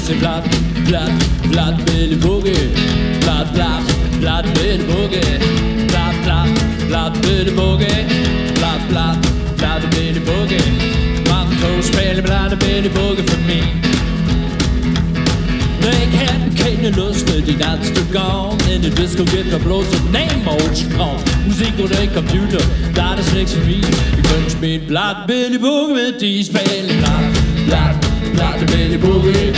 is een Platt-a-Billy Boogie. Platt-a-Billy Boogie. Platt-a-Billy Boogie. Platt-a-Billy Boogie. Man kan spille Platt-a-Billy Boogie for me. Jeg kan kende lyst med din dans du går. In the disco get der blå så name-mode-krav. Musik og det computer, der er det slet for mig. Vi kunne spille Platt-a-Billy Boogie med de spille. Platt-a-Billy Boogie.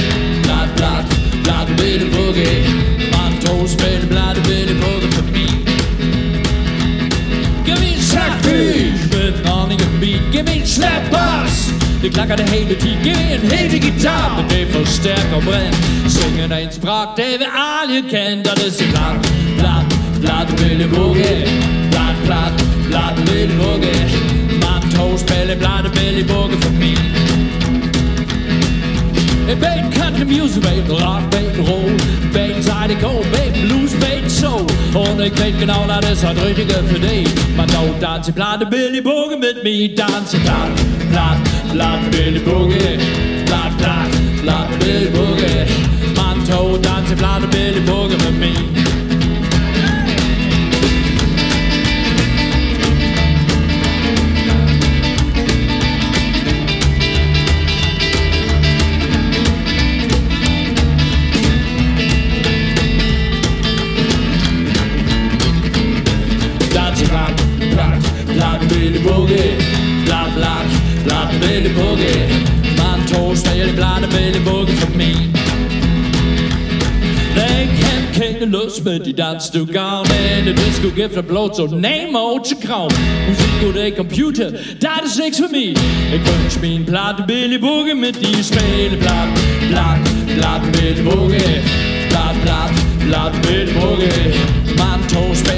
Platt-a-Billy Boogie. Man kan spille Platt-a-Billy Boogie for mig. Giv mig en Slagtüüch med den ordentlige beat. Giv mig en slap bass. Det klakker det hele tiden. Giv mig en helt guitar, men det forstærker brænd. Singen er en sprog, det vil alle kende. Og det siger Platt-a-Billy Boogie. Platt-a-Billy Boogie. Man tog spille Platt-a-Billy Boogie for mig. En bag country music, bag rock, bag roll, bag sejt cold, bag blues, bag soul. Und ich weet genau, dat is het richtige voor dig. Man dog danse Platt-a-Billy Boogie met me. Danse Platt-a-Billy Boogie. Platt-a-Billy Boogie. Man tog danse Platt-a-Billy Boogie med me. Platt-a-Billy Boogie. Platt-a-Billy Boogie. Man tog spille Platt-a-Billy Boogie for me. Den kan kende lyst med de dans du går. Men det disco gift der blå så name-mode til krav. Musik og det computer, der er det sex for mig. Jeg kunne spille Platt-a-Billy Boogie med de spille. Platt-a-Billy Boogie. Platt-a-Billy Boogie. Man tog spille